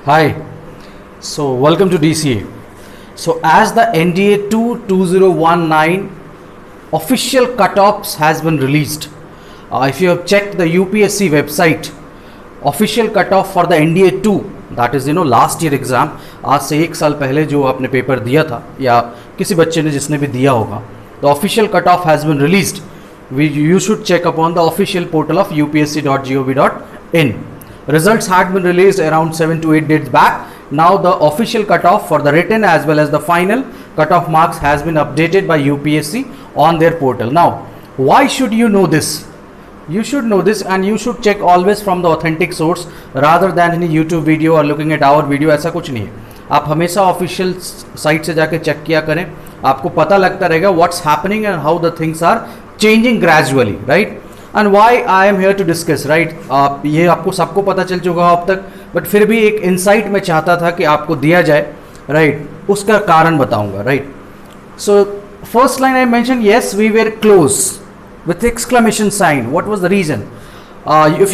Hi, so welcome to DCA. So as the NDA 2 2019 official cutoffs has been released, if you have checked the UPSC website, official cutoff for the NDA 2, that is last year exam, आज से एक साल पहले जो आपने paper दिया था या किसी बच्चे ने जिसने भी दिया होगा, the official cutoff has been released. You should check upon the official portal of upsc.gov.in. Results had been released around 7 to 8 days back. Now the official cutoff for the written as well as the final cutoff marks has been updated by UPSC on their portal. Now, why should you know this? You should know this and you should check always from the authentic source rather than any YouTube video or looking at our video. ऐसा कुछ नहीं है, आप हमेशा official site से जाके check किया करें, आपको पता लगता रहेगा what's happening and how the things are changing gradually, right. And why I am here to discuss, right. ये आपको सबको पता चल चुका अब तक, बट फिर भी एक इंसाइट मैं चाहता था कि आपको दिया जाए, राइट. उसका कारण बताऊंगा, right. So first line I mention, yes we were close with exclamation sign. What was the reason? If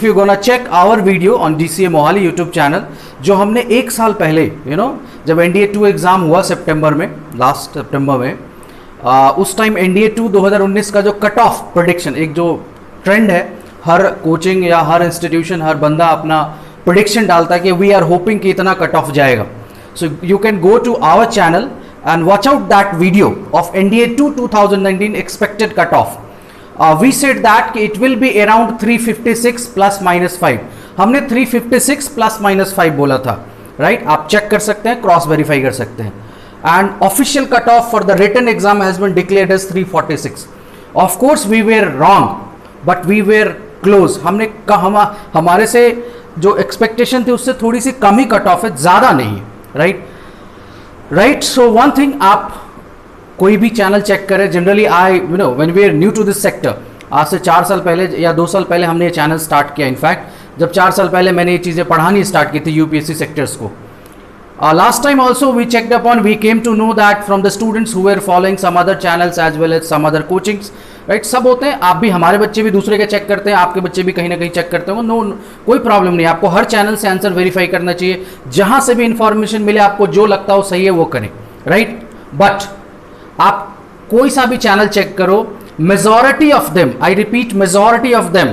you gonna check our video on DCA Mohali YouTube channel, जो हमने एक साल पहले जब NDA 2 एग्ज़ाम हुआ सितंबर में, लास्ट सितंबर में, उस टाइम NDA 2 2019 का जो कट ऑफ प्रेडिक्शन, एक जो ट्रेंड है, हर कोचिंग या हर इंस्टीट्यूशन, हर बंदा अपना प्रेडिक्शन डालता है कि वी आर होपिंग कि इतना कट ऑफ जाएगा. So you can go to our channel and watch out that video of NDA 2 2019 expected cutoff. We said that it will be around 356 plus minus 5. हमने 356 plus minus 5 बोला था, right? आप check कर सकते हैं, cross verify कर सकते हैं. And official cutoff for the written exam has been declared as 346. Of course we were wrong, but we were close. हमने हमारे से जो expectation थी उससे थोड़ी सी कम ही कट ऑफ है, ज़्यादा नहीं, right? Right. So one thing, आप कोई भी चैनल चेक करें, generally I when we are new to this sector, आज से 4 साल पहले या 2 साल पहले हमने ये चैनल स्टार्ट किया. इनफैक्ट जब 4 साल पहले मैंने ये चीज़ें पढ़ानी स्टार्ट की थी यूपीएससी सेक्टर्स को. Last time also we checked upon, we came to know that from the students who are following some other channels as well as some other coachings, right. सब होते हैं, आप भी, हमारे बच्चे भी दूसरे के चेक करते हैं, आपके बच्चे भी कहीं ना कहीं चेक करते होंगे. नो, कोई प्रॉब्लम नहीं. आपको हर चैनल से आंसर वेरीफाई करना चाहिए, जहां से भी इंफॉर्मेशन मिले आपको जो लगता हो सही है वो करें, राइट. बट आप कोई सा भी चैनल चेक करो, majority of them, I repeat majority of them,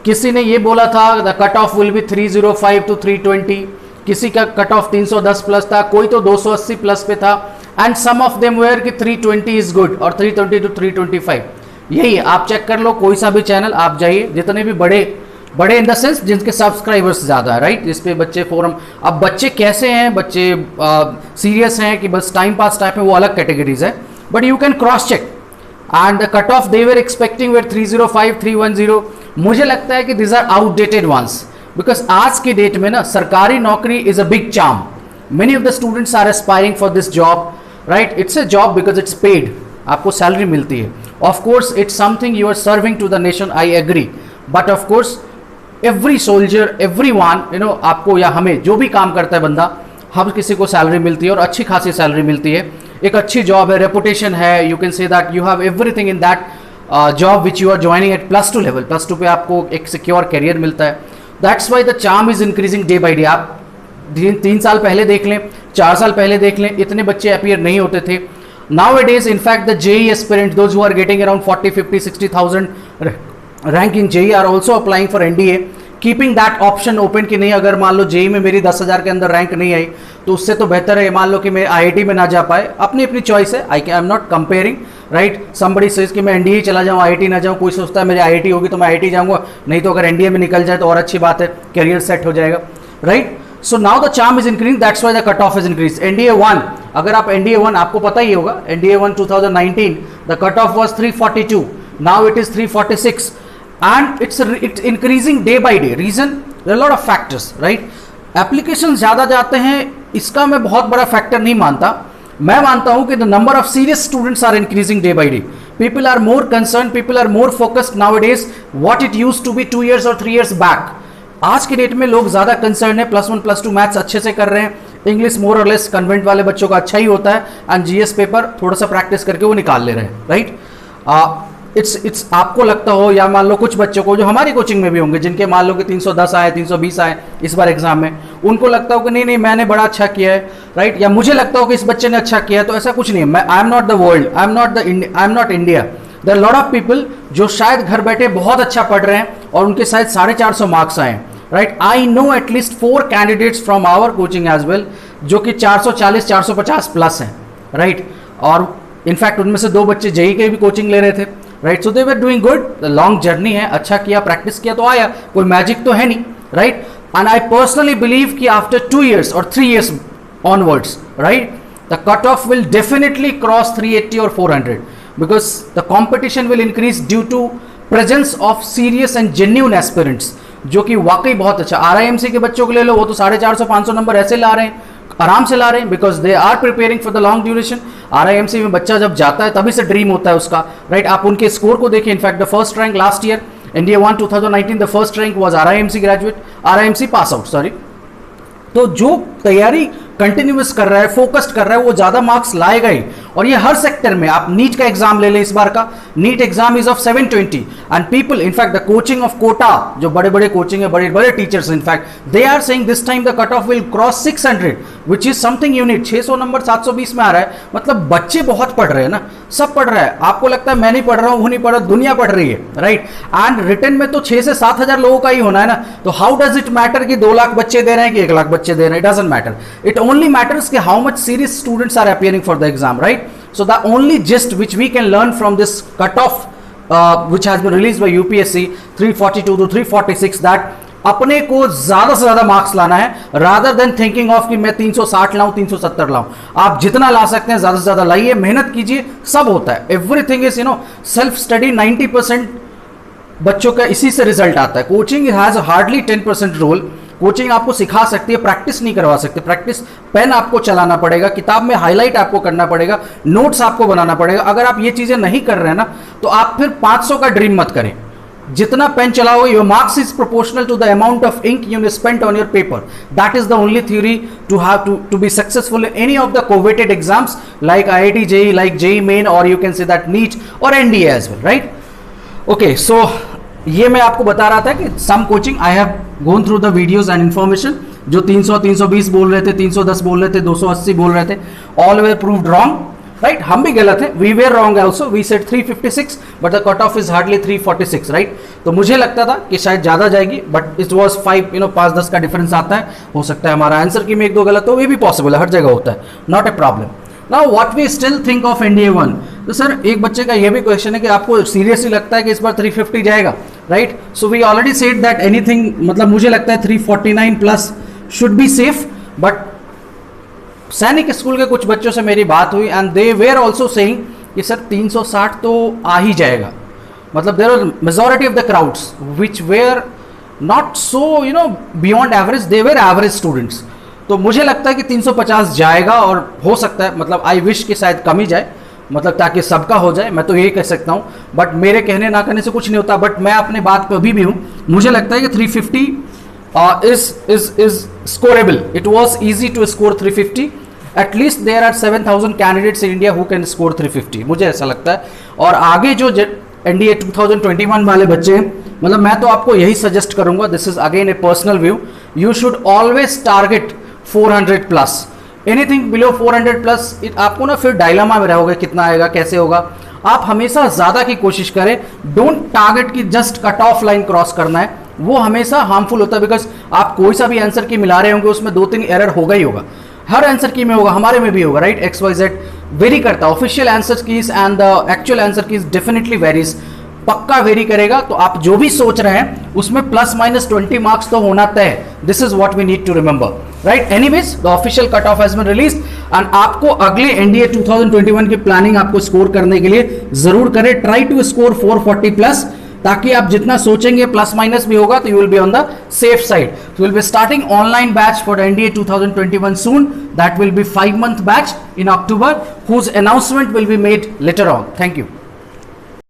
किसी ने ये बोला था the cut off will be 305 to 320, किसी का कट ऑफ 310 प्लस था, कोई तो 280 प्लस पे था, and some of them where कि 320 इज गुड और 320 to 325. यही आप चेक कर लो, कोई सा भी चैनल आप जाइए, जितने भी बड़े इन द सेंस जिनके सब्सक्राइबर्स ज़्यादा है, राइट. जिस पे बच्चे फोरम, अब बच्चे कैसे हैं, बच्चे सीरियस हैं कि बस टाइम पास टाइप में, वो अलग कैटेगरीज है, but you can cross check. And the cut off they were expecting were 305 310. मुझे लगता है कि this are outdated ones, because आज की डेट में ना सरकारी नौकरी is a big charm. Many of the students are aspiring for this job, right. It's a job because it's paid, आपको सैलरी मिलती है. Of course it's something you are serving to the nation, I agree, but of course every soldier, every one, आपको या हमें जो भी काम करता है बंदा, हर किसी को सैलरी मिलती है और अच्छी खासी सैलरी मिलती है. एक अच्छी जॉब है, रेपुटेशन है, you can say that you have everything in that job which you are joining at +2 level. +2 पे आपको एक सिक्योर करियर मिलता है. That's why the charm is increasing day by day. आप 3 साल पहले देख लें, 4 साल पहले देख लें, इतने बच्चे अपीयर नहीं होते थे. Nowadays, in fact, the JEE aspirants, those who are getting around 40, 50, 60,000 rank in JEE are also applying for NDA, keeping that option open कि नहीं, अगर मान लो JEE में मेरी 10,000 के अंदर रैंक नहीं आई तो उससे तो बेहतर है मान लो कि मैं IIT में ना जा पाए. अपनी चॉइस है, आई am not comparing, right. Somebody says कि मैं NDA चला जाऊँ, IIT ना जाऊँ. कोई सोचता है मेरी IIT होगी तो मैं IIT जाऊँगा, नहीं तो अगर NDA में निकल जाए तो और अच्छी बात है, करियर सेट हो जाएगा, right. So now the charm is increasing, that's why the cutoff is increased. NDA 1, अगर आप NDA 1, आपको पता ही होगा, NDA 1 2019 the cutoff was 342, now it is 346 and it's increasing day by day. Reason, there are a lot of factors, right. Applications ज़्यादा जाते हैं, इसका मैं बहुत बड़ा फैक्टर नहीं मानता. मैं मानता हूँ कि the number of serious students are increasing day by day. People are more concerned, people are more focused nowadays what it used to be 2 years or 3 years back. आज की डेट में लोग ज़्यादा कंसर्न है, +1 +2 मैथ्स अच्छे से कर रहे हैं, इंग्लिश मोर और लेस कन्वेंट वाले बच्चों का अच्छा ही होता है, एंड जीएस पेपर थोड़ा सा प्रैक्टिस करके वो निकाल ले रहे हैं, राइट. इट्स आपको लगता हो या मान लो कुछ बच्चों को जो हमारी कोचिंग में भी होंगे जिनके मान लो कि 310 आए 320 आए इस बार एग्जाम में, उनको लगता हो कि नहीं नहीं मैंने बड़ा अच्छा किया है, राइट, या मुझे लगता हो कि इस बच्चे ने अच्छा किया है, तो ऐसा कुछ नहीं है। मैं I am not the world, I am not India. There are lot of people जो शायद घर बैठे बहुत अच्छा पढ़ रहे हैं और उनके शायद 450 मार्क्स आए, right. I know at least 4 candidates from our coaching as well जो कि 440 450 प्लस हैं, राइट। और इनफैक्ट उनमें से 2 बच्चे जेई के भी कोचिंग ले रहे थे, right. So they were doing good, long journey है, अच्छा किया, प्रैक्टिस किया तो आया, कोई मैजिक तो है नहीं, right. And I personally believe कि आफ्टर 2 years और 3 years onwards, right, the cutoff will definitely cross 380 or 400 because the competition will increase due to presence of serious and genuine aspirants, जो कि वाकई बहुत अच्छा। RIMC के बच्चों को ले लो, वो तो 450 500 नंबर ऐसे ला रहे हैं, आराम से ला रहे हैं, because they are preparing for the long duration. RIMC में बच्चा जब जाता है तभी से ड्रीम होता है उसका, राइट। आप उनके स्कोर को देखिए, in fact the first rank last year India 1 2019 the first rank was RIMC graduate, RIMC pass out, sorry. तो जो तैयारी कंटिन्यूस कर रहा है, फोकस्ड कर रहा है, वो ज्यादा मार्क्स लाएगा ही। और ये हर सेक्टर में, आप नीट का एग्जाम ले लें, इस बार का NEET exam is of 720 and people in fact the coaching of Kota, जो बड़े बड़े कोचिंग है, बड़े बड़े teachers in fact they are saying this time the cut off will cross 600 which is something unique. 600 number 720 में आ रहा है, मतलब बच्चे बहुत पढ़ रहे हैं ना, सब पढ़ रहा है। आपको लगता है मैं नहीं पढ़ रहा हूं, वो नहीं पढ़ रहा, दुनिया पढ़ रही है, राइट। एंड रिटन में तो 6 से 7 हजार लोगों का ही होना है ना, तो हाउ डज इट मैटर कि 2 लाख बच्चे दे रहे हैं कि 1 लाख बच्चे दे रहे हैं? It doesn't matter, it only matters कि how much serious students are appearing for the exam, right? So the only gist which we can learn from this cutoff which has been released by UPSC 342 to 346 that अपने को ज्यादा से ज्यादा marks लाना है, rather than thinking of कि मैं 360 लाऊं 370 लाऊं। आप जितना ला सकते हैं ज्यादा से ज्यादा लाइए, मेहनत कीजिए, सब होता है। Everything is self study. 90% बच्चों का इसी से रिजल्ट आता है। Coaching has hardly 10% role. Coaching आपको सिखा सकती है, प्रैक्टिस नहीं करवा सकते। प्रैक्टिस पेन आपको चलाना पड़ेगा, किताब में हाईलाइट आपको करना पड़ेगा, नोट्स आपको बनाना पड़ेगा। अगर आप ये चीजें नहीं कर रहे हैं ना, तो आप फिर 500 का ड्रीम मत करें। जितना पेन चलाओगे, your marks is proportional to the amount of ink you spent on your paper. That is the only theory to have to be successful in any of the coveted exams like IIT JEE, like JEE Main, or you can say that NEET or NDA as well, right? Okay, so ये मैं आपको बता रहा था कि some coaching I have gone through the videos and information, जो 300 320 बोल रहे थे, 310 बोल रहे थे, 280 बोल रहे थे, all way proved wrong, right. हम भी गलत हैं, we were wrong also, we said 356 but the cut off is hardly 346, right. तो मुझे लगता था कि शायद ज्यादा जाएगी, बट इट वाज 5-10 का डिफरेंस आता है। हो सकता है हमारा आंसर की में 1-2 गलत हो, ये भी पॉसिबल है, हर जगह होता है, not a problem. Now what we still think of NDA 1। तो सर एक बच्चे का ये भी क्वेश्चन है कि आपको सीरियसली लगता है कि इस बार 350 जाएगा, right. So we already said that anything, मतलब मुझे लगता है 349 plus should be safe. But Sainik school के कुछ बच्चों से मेरी बात हुई and they were also saying कि सर 360 तो आ ही जाएगा। मतलब there are majority of the crowds which were not so beyond average, they were average students. तो मुझे लगता है कि 350 जाएगा, और हो सकता है, मतलब आई विश कि शायद कम ही जाए, मतलब ताकि सबका हो जाए, मैं तो यही कह सकता हूँ। बट मेरे कहने ना कहने से कुछ नहीं होता, बट मैं अपने बात पे अभी भी हूँ। मुझे लगता है कि 350 is scoreable. It was easy to score 350. At least there are 7,000 candidates in India who can score 350. मुझे ऐसा लगता है। और आगे जो NDA 2021 वाले बच्चे हैं, मतलब मैं तो आपको यही सजेस्ट करूंगा, this is again A personal view, you should always target 400 plus. Anything below 400 plus, आपको ना फिर डायलेमा में रहोगे, कितना आएगा, कैसे होगा। आप हमेशा ज्यादा की कोशिश करें, डोंट टारगेट की just cut off line cross करना है, वो हमेशा हार्मफुल होता है। बिकॉज आप कोई सा भी आंसर की मिला रहे होंगे, उसमें 2-3 एरर होगा ही होगा, हर आंसर की में होगा, हमारे में भी होगा, राइट। XYZ वेरी करता है, official answer keys and the actual answer keys definitely varies, पक्का वेरी करेगा। तो आप जो भी सोच रहे हैं उसमें +-20 मार्क्स तो होना तय। This is what we need to remember, right. Anyways the official cut off has been released and आपको अगले NDA 2021 की प्लानिंग आपको स्कोर करने के लिए जरूर करें। ट्राई टू स्कोर 440 प्लस, ताकि आप जितना सोचेंगे प्लस माइनस भी होगा तो you will be on the safe side. So we'll be starting online batch for NDA 2021 soon. That will be 5-month batch in October, whose announcement will be made later on. Thank you.